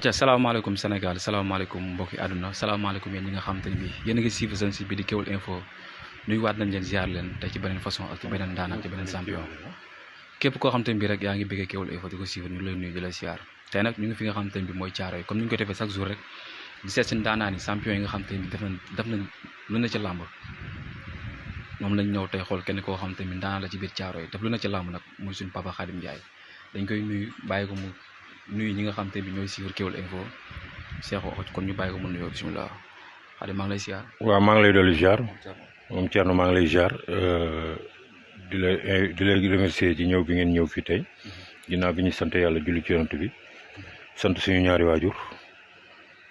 acca salaamaaleykum Sénégal salaamaaleykum mbokki àdduna salaamaaleykum yéen ñi nga xam te ne bii yéen a ngi suivre seen site bi di Kewel Info nuyu waat nañ leen ziar leen tey ci beneen façon ak ci beneen daanaka ci beneen champion képp koo xam te ne bii rek yaa ngi bëggee Kewel Info di ko suivre ñu lay nuyu di la ziar tey nag ñu ngi fi nga xam te ne bii mooy Thiaroye comme ni ñu ko defee chaque jour rek di seet seen daanaan yi champion yi nga xam te ne bii def nañ lu ne ci làmb moom lañ ñëw tey xool kenn koo xam te ne bii daanaan la ci biir Thiaroye def lu ne ci làmb nag muy suñu papa Khadim Ndiaye dañ koy nuyu bàyyi ko mu nuyu ñi nga xam te bi ñooy suivre Kewel Info Cheikhou kon ñu bàyyi ko mu nuyoo bisimilah Khadim maa ngi lay ziar. waaw maa ngi lay dolli ziar moom Thierno maa ngi lay ziar di la remercier ci ñëw bi ngeen ñëw fii tey ginnaaw bi ñu sant yàlla julli ci yonent bi sant suñu ñaari waajur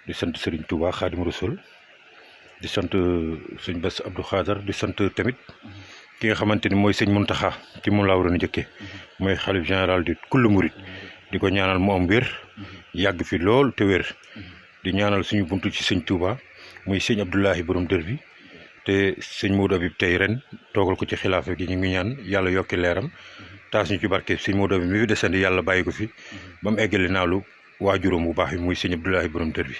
di sant Serigne Touba Khadim Rasoul di sant sëñ Bass Abdou Khadar di sant tamit ki nga xamante ni mooy sëñ Mountakha ci moom laa waroon a njëkkee mooy xalif général di kullu murit di ko ñaanal mu am wér yàgg fi lool te wér di ñaanal suñu buntu ci sëñ Touba muy sëñ Abdoulahi borom dër bi te sëñ Modou Habib tey ren toogal ko ci xilaafa gi ñu ngi ñaan yàlla yokki leeram taas ñu ci barke sëñ Modou Habib mi fi desandi yàlla bàyyi ko fi ba mu eggale naalu waajuram bu baax bi muy sëñ Abdoulahi borom dër bi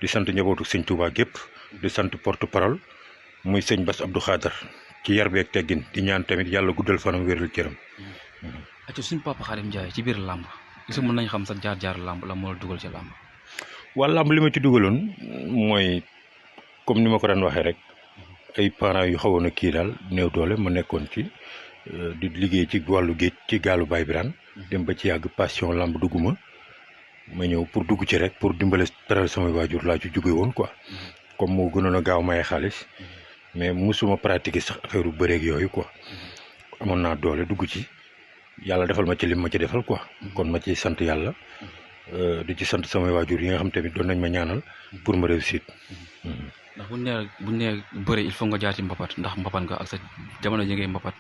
di sant njabootu sëñ Touba gépp di sant porte parole muy sëñ Bass Abdou Khadar ci yar beeg teggin di ñaan tamit yàlla guddal fanam wéral cëram. acca suñu papa Khadim Ndiaye ci biir làmb est-ce que mën nañ xam sa jaar-jaar làmb la moo la dugal ci làmb. waa làmb li ma ci dugaloon mooy comme ni ma ko daan waxee rek ay parents yu xawoon a kii daal néew doole ma nekkoon ci di liggéey ci wàllu géej ci gaalu Baye Birane dem ba ci yàgg passion làmb dugguma ma ñëw pour dugg ci rek pour dimbale teral samay waajur laa ci jóge woon quoi comme moo gënoon a gaaw maye xaalis mais musuma pratiquer sax affaire u bëreeg yooyu quoi amoon naa doole dugg ci yàlla defal ma ci lim ma ci defal quoi kon ma ci sant yàlla di ci sant samay waajur yi nga xam tamit doon nañ ma ñaanal pour ma réussir. ndax buñ nee bëre il faut nga jaar ci mbapat ndax mbapat nga ak sa jamono ji ngay mbapat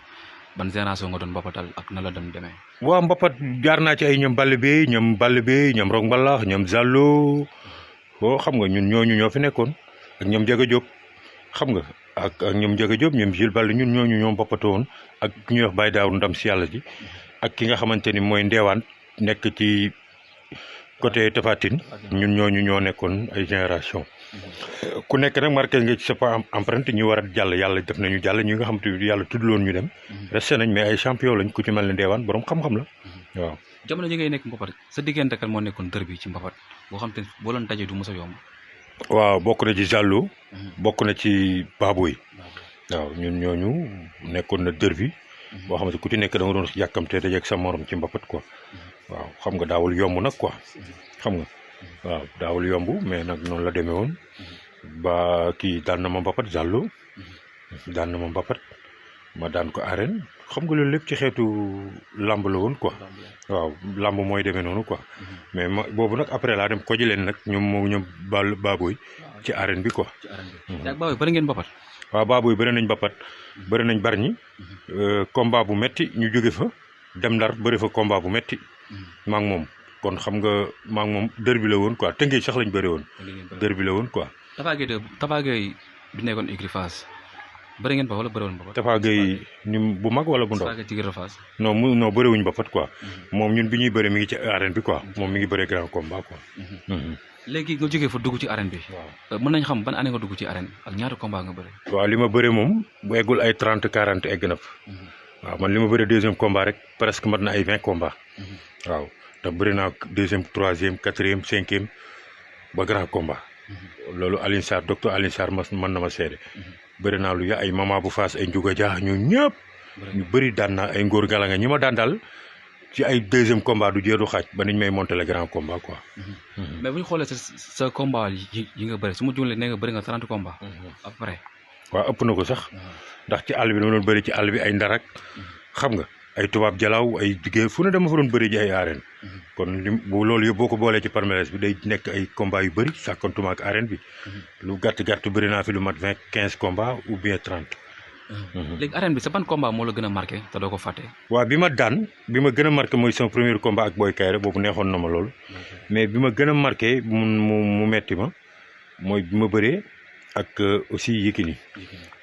ban génération nga doon mbapatal ak na la dem demee. waaw mbapat jaar naa ci ay ñoom Balla Beye ñoom Rock Mbalax ñoom Zallo xam nga ñun ñooñu ñoo fi nekkoon ak ñoom Jaga Diop xam nga ak ñoom Jaga Diop ñoom Gilles Balla ñun ñooñu ñoom mbapatoo woon ak ku ñuy wax Baye Daaw ndam si yàlla ji ak ki nga xamante ni mooy Ndeewaan nekk ci côté Tafatine ñun ñooñu ñoo nekkoon ay génération ku nekk nag marqué nga ci sa empreinte ñu war a jàll yàlla def nañu jàll ñi nga xam te yàlla tuddloon ñu dem resté nañ mais ay champion lañ ku ci mel ne Ndeewaan borom xam-xam la waaw. jamono ji ngay nekk mbapat sa diggante kan moo nekkoon dër bi ci mbapat boo xam te boo leen dajee du mos a yomb. waaw bokk na ci Zallo bokk na ci Baboy waaw ñun ñooñu nekkoon na dër bi boo xamante ku ci nekk da nga doon yàkkamte dajeeg sa morom ci mbapat quoi waaw xam nga daawul yomb nag quoi xam nga waaw daawul yomb mais nag noonu la demee woon ba kii daan na ma mbapat Zallo daan na ma mbapat ma daan ko arène xam nga loolu lépp ci xeetu lamb la woon quoi waaw lamb mooy demee noonu quoi mais ma boobu nag après laa dem ko ji leen nag ñoom Baboy ci arène bi quoi. ci arène bi yaa Baboy bëri ngeen mbapat. waaw Baboy bëri nañ mbapat bëri nañ Bargny combat bu metti ñu jóge fa dem Ndar bëri fa combat bu metti maa ngi moom kon xam nga maa ngi moom dër bi la woon quoi tënkee sax lañ bëri woon. dër bi la woon quoi. Tafa Gueye bi nekkoon écurie Fass bëri ngeen ba wala bëriwoon ba. Tafa Gueye ni bu mag wala bu ndaw. Tafa Gueye ci écurie Fass. non bëriwuñ ba pat quoi moom ñun bi ñuy bëri mi ngi ci arène bi quoi moom mi ngi bëree grand combat quoi. léegi nga jógee fa dugg ci arène bi. waaw mën nañ xam ban année nga dugg ci arène ak ñaata combat nga bëri. waaw li ma bëri moom bu eggul ay 30 40 egg na fa. waaw man li ma bëri deuxième combat rek presque mat na ay 20 combat waaw te bëri naa deuxième troisième quatrième cinquième ba grand combat. loolu Alioune Sarr docteur Alioune Sarr mën na ma seede. bëri naa lu ya ay mama bu Fass ay Ndiouga Dia ñu ñëpp. ñu bëri daan naa ay ngóor gala nga ñi ma daan daal ci ay deuxième combat du jeedu xaaj ba niñ may monter le grand combat quoi. mais bu ñu xoolee sa combat yi nga bëri su ma juumlee nee nga bëri nga 30 combat. après. waaw ëpp na ko sax ndax ci àll bi dama doon bëri ci àll bi ay ndarak xam nga ay tubaab jalaaw ay jigéen fu ne dama fa doon bëri ji ay arène kon bu loolu yëpp boo ko boolee ci palmarès bi day nekk ay combat yu bëri sàkkantuma ak arène bi lu gàtt bëri naa fi lu mat 15 combat ou bien 30. léegi arène bi sa ban combat moo la gën a marqué te doo ko fàtte. waaw bi ma gën a marqué mooy sama premier combat ak Boy Kayre boobu neexoon na ma lool mais bi ma gën a marqué mu metti ma mooy bi ma bëree ak aussi Yékini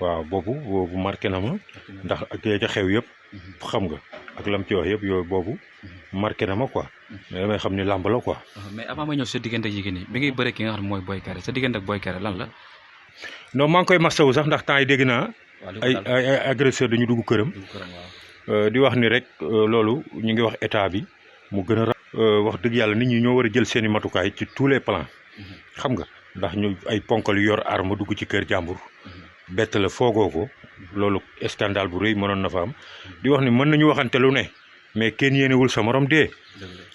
waaw boobu marqué na ma ndax ak ya ca xew yëpp xam nga ak lam ci wax yëpp yooyu boobu marqué na ma quoi mais damay xam ni làmb la quoi. mais avant ma ñëw sa diggante ak Yékini bi ngay bëre ki nga xam ne mooy Boy Kaïré sa diggante ak Boy Kaïré lan la. non maa ngi koy masawu sax ndax temps yi dégg naa ay agresseur dañu dugg këram di wax ni rek loolu ñu ngi wax état bi mu gën a wax dëgg yàlla nit ñi ñoo war a jël seen i matukaay ci tous les plans xam nga ndax ñu ay ponkal yu yor arme dugg ci kër jàmbur bett la foogoo ko loolu scandale bu rëy mënoon na fa am di wax ni mën nañu waxante lu ne mais kenn yéenewul sa morom dee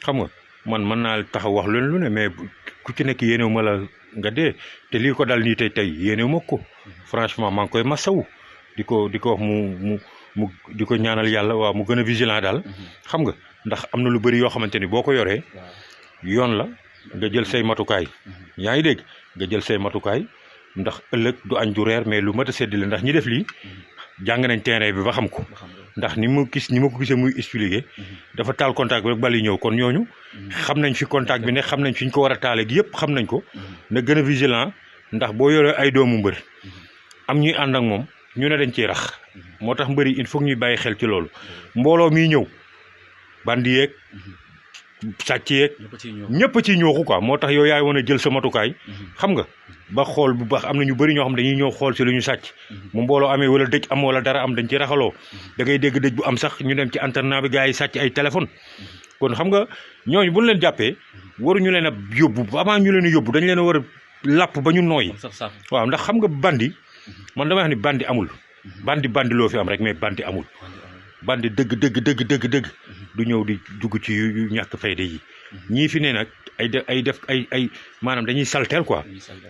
xam nga man mën naa taxaw wax leen lu ne mais ku ci nekk yéenewu ma la nga dee te lii ko dal nii tey yéenewu ma ko franchement maa ngi koy masawu di ko wax mu di ko ñaanal yàlla waaw mu gën a vigilant daal xam nga ndax am na lu bëri yoo xamante ni boo ko yoree yoon la nga jël say matukaay yaa ngi dégg nga jël say matukaay ndax ëllëg du añ du reer mais lu mat a séddale ndax ñi def lii jàng nañ terrain bi ba xam ko ndax ni ma ko gisee muy expliqué dafa taal contact bi rek bali ñëw kon ñooñu xam nañ fi contact bi ne xam nañ fi ñu ko war a taaleeg yëpp xam nañ ko na gën a vigilant ndax boo yoree ay doomu mbër am ñuy ànd ak moom ñu ne dañ ciy rax moo tax mbëri il faut ñuy bàyyi xel ci loolu mbooloo miy ñëw bandi yeeg sàcc yeeg ñëpp a ciy ñooxu quoi moo tax yow yaay wan a jël sa matukaay xam nga ba xool bu baax am na ñu bëri ñoo xam dañuy ñëw xool si lu ñu sàcc mu mbooloo amee wala dëj am wala dara am dañ ci raxaloo da ngay dégg dëj bu am sax ñu dem ci internat bi gars yi sàcc ay téléphone kon xam nga ñooñu bu ñu leen jàppee waruñu leen a yóbbu avant ñu leen a yóbbu dañ leen a war a làpp ba ñu nooy waaw ndax xam nga bandi man damay wax ni bandi amul bandi loo fi am rek mais bandi amul bandi dëgg du ñëw di dugg ci yu ñàkk fayda yi ñii fi ne nag ay maanaam dañuy salteel quoi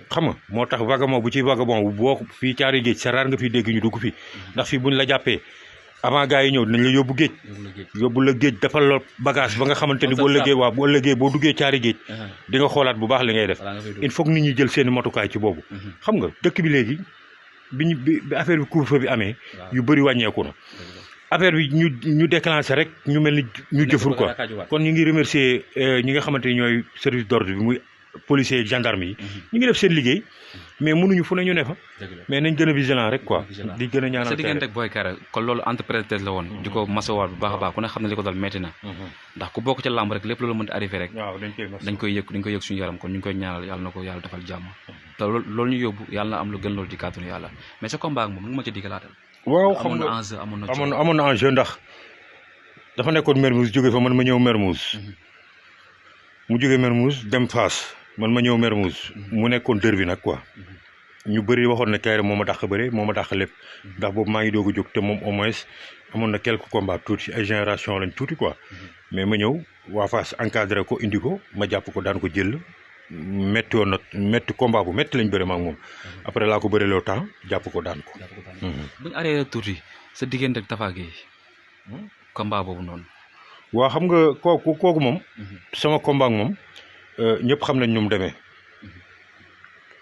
xam nga moo tax vagabond bu ci vagabond boo fii caari géej sa raar nga fi dégg ñu dugg fi ndax fii buñ la jàppee avant gars yi ñëw dinañ la yóbbu géej yóbbu la géej defal la bagage ba nga xamante ni boo ëllëgee boo duggee caari géej di nga xoolaat bu baax li ngay def il faut que nit ñi jël seeni matukaay ci boobu xam nga dëkk bi léegi bi affaire bi couvre-feu bi amee yu bëri wàññeeku na affaire bi ñu déclenché rek ñu mel ni ñu jëfur quoi kon ñu ngi remercier ñi nga xamante ni ñooy service d'ordre bi muy policiers et gendarme yi ñu ngi def seen liggéey mais mënuñu fu ne ñu ne fa mais nañ gën a vigilant rek quoi di gën a ñaanal sa diggante ak Boy Kaïré kon loolu entreprise la woon di ko masawaat bu baax a baax ku ne xam ne li ko dal metti na ndax ku bokk ca làmb rek lépp loolu mënta arrivé rek dañ koy yëg suñu yaram kon ñu ngi koy ñaanal yàlla na ko yàlla defal jàmm te loolu ñu yóbbu yàlla na am lu gën loolu ci kàttanu yàlla mais sa combat ak moom nu nga ma ca diggalaatal waaw xam nga amoon na enjeu ndax dafa nekkoon Mermoz jóge fa man ma ñëw Mermoz mu jóge Mermoz dem Fass man ma ñëw Mermoz mu nekkoon derby nag quoi ñu bëri waxoon na Kaïré moo ma dàq bëre moo ma dàq lépp ndax boobu maa ngi doog a jóg te moom au moins amoon na quelques combats tuuti ay génération lañ tuuti quoi mais ma ñëw waa Fass encadré ko indi ko ma jàpp ko daan ko jël métti woon na métti combat bu métti lañ bëri ma ak moom après laa ko bëri loo temps jàpp ko daan ko. bu ñu arrêté tuuti sa diggante ak Tapha Gueye combat boobu noonu. waaw xam nga kooku moom. sama combat ak moom ñëpp xam nañ ñu mu demee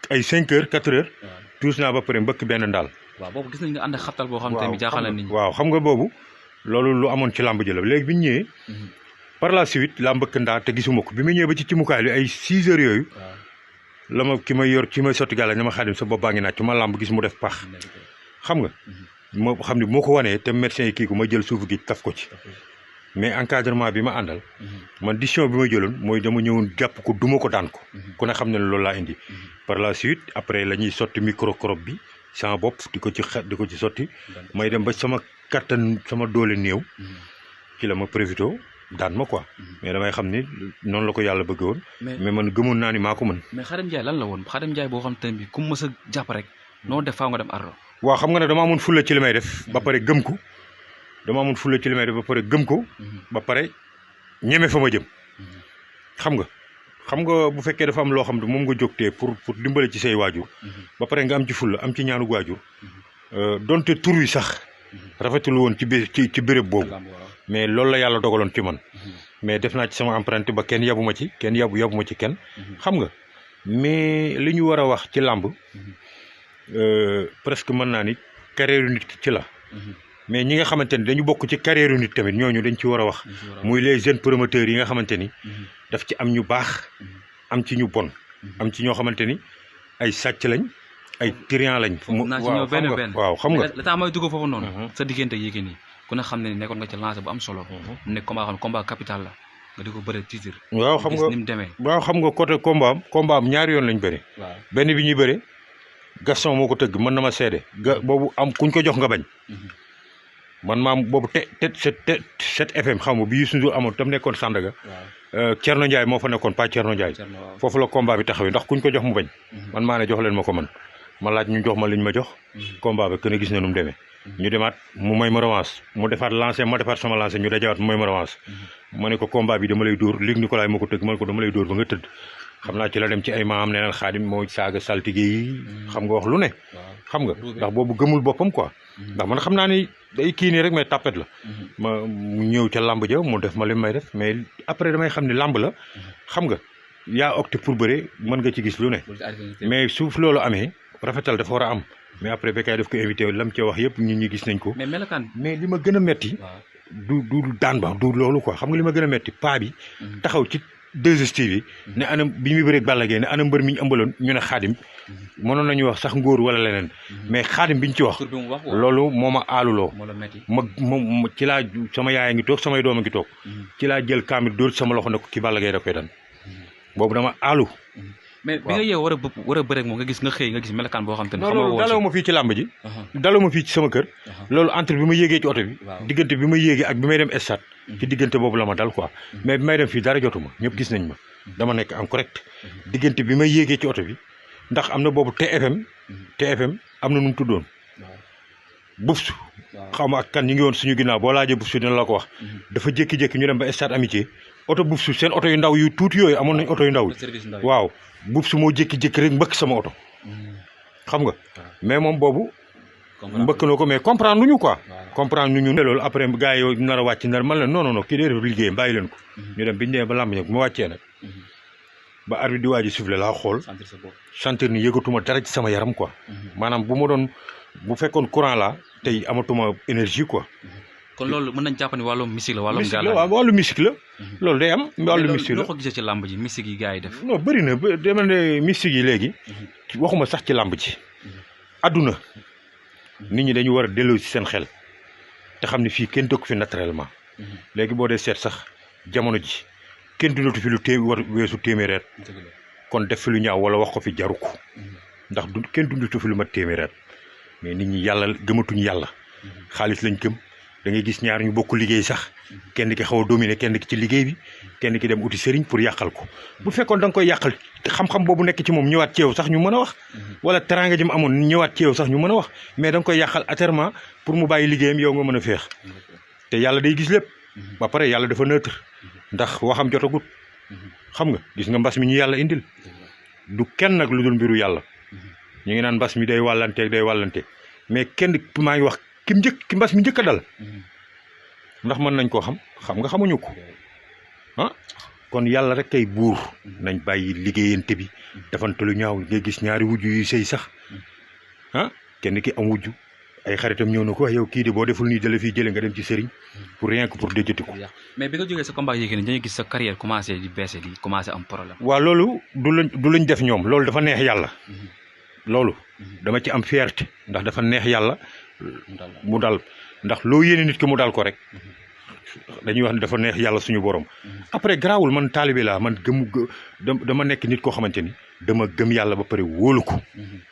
ay 5 heures 4 heures. tuus naa ba pare mbëkk benn ndaal. waaw boobu gis nañ nga ànd ak xattal boo xam ne jaaxal na nit ñi. waaw xam nga boobu loolu lu amoon ci làmb ji la léegi bi ñu ñëwee. par la suite laa mbëkk ndaa te gisuma ko bi ma ñëwee ba ci mukaay li ay 6 heures yooyu la ma ki may sotti gàlla ne ma Xaadim sa bopp baa ngi naaj ma làmb gis mu def pax xam nga moo xam ne moo ko wanee te médecin yi kii ko ma jël suufu gi taf ko ci mais encadrement bi ma àndal man décision bi ma jëloon mooy dama ñëwoon jàpp ko duma ko daan ko ku ne xam ne loolu laa indi par la suite après la ñuy sotti microcrobe bi sama bopp di ko ci sotti may dem ba sama kattan sama doole néew ci la ma profité daan ma quoi mais damay xam ni noonu la ko yàlla bëgg woon mais man gëmoon naa ni maa ko mën. mais Khadim Ndiaye lan la woon Khadim Ndiaye boo xam te ne bi ku mës a jàpp rek noo def faaw nga dem ardo waaw xam nga ne dama amoon fulla ci li may def ba pare gëm ko dama amoon fulla ci li may def ba pare gëm ko ba pare ñeme fa ma jëm xam nga bu fekkee dafa am loo xam ne moom nga jógtee pour dimbale ci say waajur ba pare nga am ci fulla am ci ñaanu waajur donte tur wi sax rafetul woon ci béréb boobu mais loolu la yàlla dogaloon ci man mais def naa ci sama empreinte ba kenn yabu ma ci kenn yabu ma ci kenn xam nga mais li ñu war a wax ci làmb presque mën naa ni carrière nit ki ci la mais ñi nga xamante ni dañu bokk ci carrière nit tamit ñooñu dañ ci war a wax muy les jeunes promoteurs yi nga xamante ni daf ci am ñu baax am ci ñu bon am ci ñoo xamante ni ay sàcc lañ ay trian lañ. naa ci ñëw benn benn waaw xam nga. la tax may dugg foofu noonu. sa diggante Yékini ku ne xam ne nekkoon nga ci lancé bu am solo. mu nekk combat capital la nga di ko bëre titre. waaw xam nga ni mu demee. waaw xam nga côté combat am ñaari yoon lañ bëri. waaw benn bi ñuy bëri Gaston moo ko tëgg mën na ma seede. boobu am kuñ ko jox nga bañ. man maam boobu set FM xam nga bi Youssou Ndour amoon tam nekkoon Sandaga. Thierno Ndiaye moo fa nekkoon pas Thierno Ndiaye. foofu la combat bi taxawee ndax kuñ ko jox mu bañ. man maa ne jox leen ma ko man ma laaj ñu jox ma liñ ma jox. combat bi kenn gis na nu mu demee. ñu demaat mu may ma revanche mu defaat lancé ma defaat sama lancé ñu dajawaat mu may ma revanche. ma ne ko combat bi dama lay dóor Luc Nicolaï moo ko tëgg ma ne ko dama lay dóor ba nga tëdd. xam naa ci la dem ci ay maam nee na Xaadim moo saaga saltige yi. xam nga wax lu ne. xam nga ndax boobu gëmul boppam quoi. ndax man xam naa ni day kii nii rek mais tapet la. mu ñëw ca lamb ja mu def ma li may def mais après damay xam ni lamb la. xam nga yaa opté pour bëre mën nga ci gis lu ne. mais suuf loolu amee rafetal dafa war a am. mais après Bécaye daf ko invité lam ca wax yëpp ñun ñi gis nañ ko. mais li ma gën a metti du daan ba du loolu quoi xam nga li ma gën a metti paa bi. taxaw ci 2STV yi. ne anam bi muy bëreeg Balla Gaye ne anam mbër mi ñu ëmbaloon ñu ne Xaadim. mënoon nañu wax sax ngóor wala leneen. mais Xaadim biñ ci wax. loolu moo ma aaluloo. ma ci laa sama yaay ngi toog samay doom a ngi toog. ci laa jël kaamil dóor sama loxo ne ko ki Balla Gaye da koy daan. boobu dama aalu. mais bi nga yeew war a bëreeg moom nga gis melakaan boo xam te ne. non daloo ma fii ci làmb ji. daloo ma fii ci sama kër. loolu entre bi ma yéegee ci oto bi. diggante bi ma yéegee ak bi may dem stade. ci diggante boobu la ma dal quoi. mais bi may dem fii dara jotuma ñëpp gis nañ ma. dama nekk en correct. diggante bi may yéegee ci oto bi ndax am na boobu TFM am na nu mu tuddoon. Bufsu. xaw ma ak kan ñu ngi woon suñu ginnaaw boo laajee Bufsu dina la ko wax. dafa jékki-jékki ñu dem ba stade Amitié oto Bufsu seen oto yu ndaw yu tuuti yooyu amoon nañ oto yu ndaw waaw Bufsu moo jékki-jékki rek mbëkk sama oto. xam nga mais moom boobu. mbëkk na ko mais comprendre lu ñu quoi. comprendre lu ñu loolu après gars yi nar a wàcc nar man la non kii day def liggéeyam bàyyi leen ko. ñu dem biñu demee ba làmb ñëw bu ma wàccee nag. ba arbitre di waaj a siffler laa xool. sentir ni yëgatuma dara ci sama yaram quoi. maanaam bu fekkoon courant la tey amatuma énergie quoi. kon loolu mën nañ jàpp ni wàllum musique la wàllum gàllankoor waaw wàllu musique la. loolu day am wàllu musique la loo ko gisee ci làmb ji musique yi gars yi def. non bëri na dama ne musique yi léegi. waxuma sax ci làmb ji. adduna nit ñi dañu war a delloo ci seen xel te xam ne fii kenn dëkku fi naturellement. léegi boo dee seet sax jamono ji kenn dundatu fi lu weesu téeméer kon def fi lu ñaaw wala wax ko fi jaru ko ndax kenn dundatu fi lu mat téeméer mais nit ñi yàlla gëmatuñu yàlla xaalis lañ gëm. da ngay gis ñaar ñu bokk liggéey sax kenn ki xaw a dominer kenn ki ci liggéey bi kenn ki dem uti sëriñ pour yàqal ko bu fekkoon da nga koy yàqal xam-xam boobu nekk ci moom ñëwaat ci yow sax ñu mën a wax wala teraanga ji mu amoon ñëwaat ci yow sax ñu mën a wax mais da nga koy yàqal atterment pour mu bàyyi liggéeyam yow nga mën a féex te yàlla day gis lépp ba pare yàlla dafa neutre ndax waxam jotagut xam nga gis nga mbas mi ñu yàlla indil du kenn nag lu dul mbiru yàlla ñu ngi naan mbas mi day wàllante mais kenn maa ngi wax ki mbas mi njëkk a dal ndax mën nañ koo xam nga xamuñu ko kon yàlla rek kay buur nañ bàyyi liggéeyante bi defante lu ñaaw ngay gis ñaari wujj yu sëy sax kenn ki am wujj ay xaritam ñëw na ko wax yow kii de boo deful nii dala fii jële nga dem ci sëriñ pour rien que pour déjati ko. mais bi nga jógee sa combat Yékini dañuy gis sa carrière commencé di baissé di commencé am problème. waaw loolu du lañ def ñoom loolu dafa neex yàlla. loolu dama ci am fierté ndax dafa neex yàlla. mu dal ndax loo yéene nit ki mu dal ko rek dañuy wax ne dafa neex yàlla suñu borom après garaawul man taalibe laa man dama nekk nit koo xamante ni dama gëm yàlla ba pare wóolu ko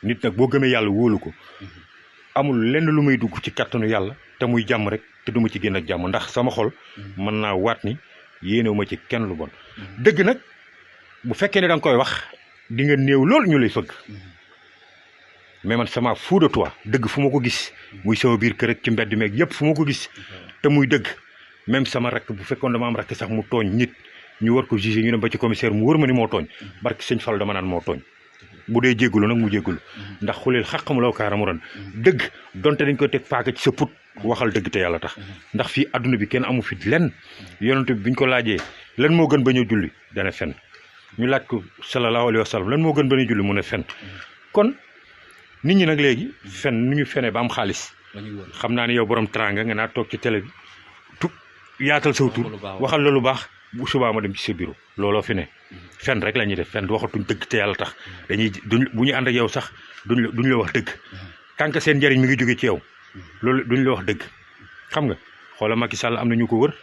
nit nag boo gëmee yàlla wóolu ko amul lenn lu may dugg ci kattanu yàlla te muy jàmm rek te duma ci génn ak jàmm ndax sama xol mën naa waat ni yéenewuma ci kenn lu bon dëgg nag bu fekkee ne da nga koy wax di nga néew loolu ñu lay fëgg mais man sama fou de toi dëgg fu ma ko gis muy sama biir kër ak ci mbedd meeg yëpp fu ma ko gis te muy dëgg même sama rakk bu fekkoon dama am rakk sax mu tooñ nit ñu war ko jugé ñu dem ba ci commissaire mu wër ma ni moo tooñ barki sëñ Fall dama naan moo tooñ bu dee jéggulu nag mu jéggulu ndax xuleel xaqamulaw kaaramu ran dëgg donte dañ koy teg paaka ci sa put waxal dëgg te yàlla tax ndax fii adduna bi kenn amu fi lenn yonent bi biñ ko laajee lan moo gën ba ñu julli dana fen ñu laaj ko sallallahu alayhi wa sallam lan moo gën ba ñu julli mu ne fen kon nit ñi nag léegi fen nu ñu fene ba am xaalis xam naa ne yow borom teraanga nga naa toog ci télé bi yaatal saw tur waxal la lu baax bu subaa ma dem ci sa bureau looloo fi ne fen rek la ñuy def fen waxatuñ dëgg te yàlla tax duñ bu ñu ànd ak yow sax duñ la wax dëgg tant que seen njëriñ mi ngi jóge ci yow loolu duñ la wax dëgg xam nga xoola Macky Sall am na ñu ko wër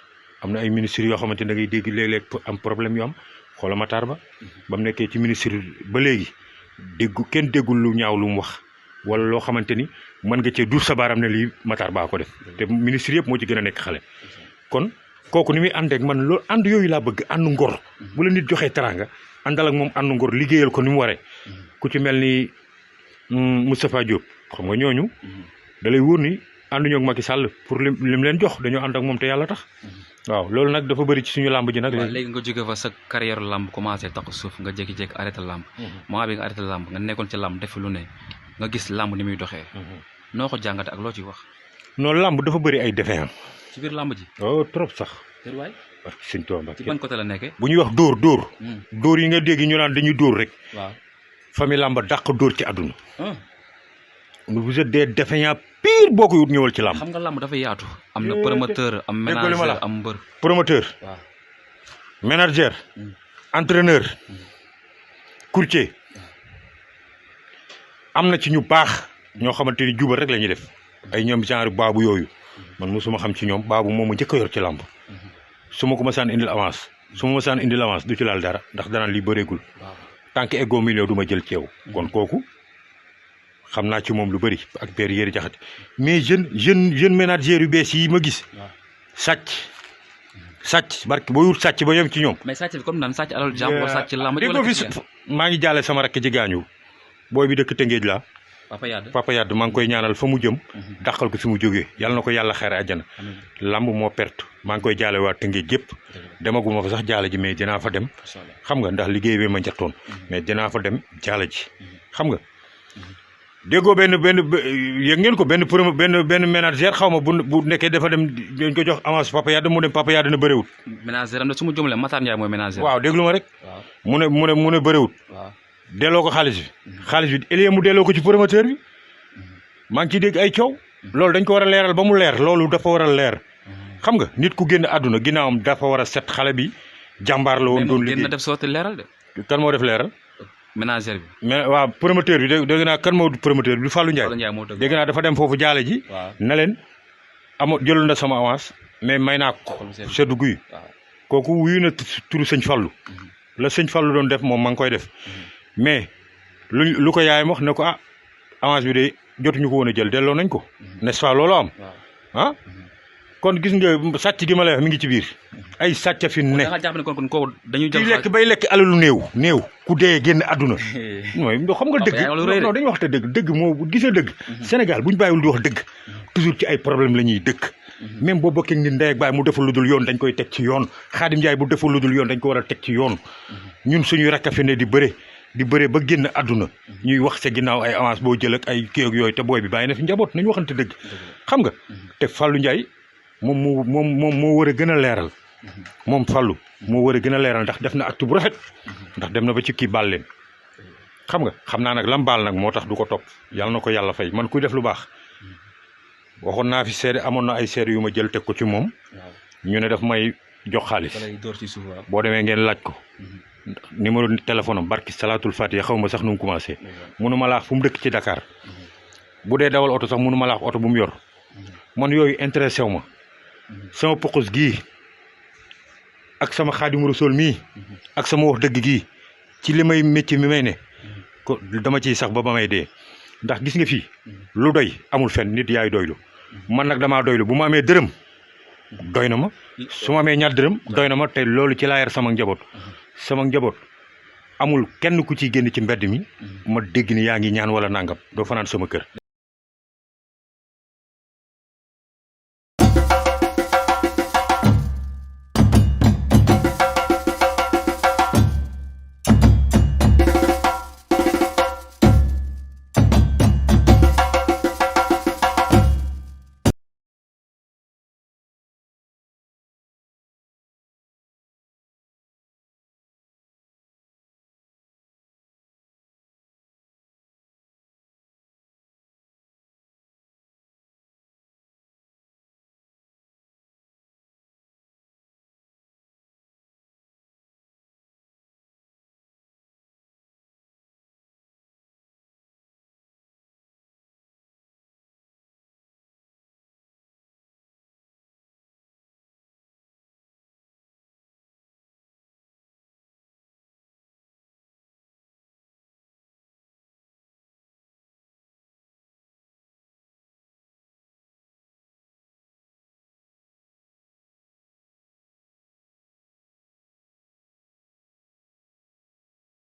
am na ay ministres yoo xamante ne da ngay dégg léeg-léeg am problème yu am xoola Matar Ba ba mu nekkee ci ministre ba léegi kenn déggul lu ñaaw lu mu wax wala loo xamante ni mën nga cee duur sa baaram ne lii Matar Ba ko def te ministre yëpp moo ci gën a nekk xale kon kooku ni muy ànd ak man loolu ànd yooyu laa bëgg ànd ngor bu la nit joxee teraanga àndal ak moom ànd ngor liggéeyal ko ni mu waree ku ci mel ni Moustapha Diop xam nga ñooñu da lay wóor ni ànduñoo ak Macky Sall pour lim leen jox dañoo ànd ak moom te yàlla tax waaw loolu nag dafa bëri ci suñu làmb ji nag. léegi nga jóge fa sa carrière làmb commencé tax suuf nga jékki-jékki arrêté làmb moment bi nga arrêté làmb nga nekkoon ci làmb def lu ne nga gis làmb ni muy doxee noo ko jàngate ak loo ciy wax. noonu làmb dafa bëri ay défaillant ci biir làmb ji. oh trop sax. waay parce que sëñ Tuubaa ci ban côté la nekkee. bu ñuy wax dóor yi nga dégg ñu naan dañuy dóor rek. waaw famille làmb dàq dóor ci àdduna. vous êtes des défaillants pire boo ko wut ñëwal ci làmb. xam nga làmb dafa yaatu. am na promoteur am manager am mbër. promoteur. waaw manager. entraîneur. courtier. am na ci ñu baax ñoo xamante ni jubal rek la ñuy def ay ñoom genre baabu yooyu man mosuma xam ci ñoom baabu moom ma njëkk a yor ci làmb su ma ko masaan indil avance du ci laal dara ndax danaan lii bëreegul tant que ego million du ma jël ci yow kon kooku xam naa ci moom lu bëri ak père yéri jaxate mais jeune manager yu bees yi ma gis sàcc barke boo wut sàcc ba yem ci ñoom. mais sàcc bi comme naan sàcc alal jàmm wala sàcc làmb wala maa ngi jaale sama rakk ji gaañu booy bi dëkk Tëngéej laa Papa Yade maa ngi koy ñaanal fa mu jëm dàqal ko fi mu jógee yàlla na ko yàlla xeere àjjana lamb moo perte maa ngi koy jaale waa Tëngéej yëpp demaguma fa sax jaale ji mais dinaa fa dem xam nga ndax liggéey bi ma njattoon mais dinaa fa dem jaale ji xam nga déggoo benn yëg ngeen ko benn manager xaw ma bu nekkee dafa dem dañ ko jox avance Papa Yade mu dem Papa Yade na bëriwut manager am na su ma jumlee Matar Ndiaye mooy manager waaw déglu ma rek mu ne bëriwut delloo ko xaalis bi elie mu delloo ko ci promoteur bi maa ngi ciy dégg ay coow loolu dañ ko war a leeral ba mu leer loolu dafa war a leer xam nga nit ku génn àdduna ginnaawam dafa war a set xale bi jàmbaar la woon doon liggéey na def sooti leeral de kan moo def leeral manager bi mais waaw promoteur bi dégg naa kan moo promoteur bi du Fallou Ndiaye dégg naa dafa dem foofu jaale ji na leen jëlul na sama avance mais may naa ko seddu guy kooku wuyu na turu sëñ Fallou la sëñ Fallou doon def moom ma ngi koy def mais lu ko yaayam wax ne ko avance bi de jotuñu ko woon a jël delloo nañ ko n'est-ce pas loolu am kon gis nga sàcc gi ma lay wax mi ngi ci biir ay sàcc fi ne di lekk bay lekk alalu néew ku dee génn àdduna mooy xam nga dëgg non dañuy wax te dëgg moo gisee dëgg Sénégal bu ñu bàyyiwul di wax dëgg toujours ci ay problème la ñuy dëkk même boo bokkee nit ndey ak baay mu defal lu dul yoon dañ koy teg ci yoon Xaadim Njaay bu defal lu dul yoon dañ ko war a teg ci yoon ñun suñuy rakk fi ne di bëre ba génn àdduna ñuy wax sa ginnaaw ay avance boo jël ak ay kii ak yooyu te booy bi bàyyi na fi njaboot nañu waxante dëgg xam nga te Fallou Ndiaye moom moo war a gën a leeral moom Fallou moo war a gën a leeral ndax def na acte bu rafet ndax dem na ba ci kii baal leen xam nga xam naa nag lam baal nag moo tax du ko topp yàlla na ko yàlla fay man kuy def lu baax waxoon naa fi seede amoon na ay seede yu ma jël teg ko ci moom ñu ne daf may jox xaalis boo demee ngeen laaj ko numéro téléphone am barki salaatul fatiha xaw ma sax nu mu commencé mënuma laax fu mu dëkk ci Dakar bu dee dawal oto sax mënuma laax oto bu mu yor man yooyu intéressé wu ma sama poqus gii ak sama Xaadimu Rasuul mii ak sama wax dëgg gii ci li may métier mi may ne ko dama ciy sax ba may dee ndax gis nga fii lu doy amul fenn nit yaay doylu man nag damaa doylu bu ma amee dërëm doy na ma su ma amee ñaar dërëm doy na ma te loolu ci laa yar sama njaboot amul kenn ku ciy génn ci mbedd mi ma dégg ni yaa ngi ñaan wala nangam doo fanaan sama kër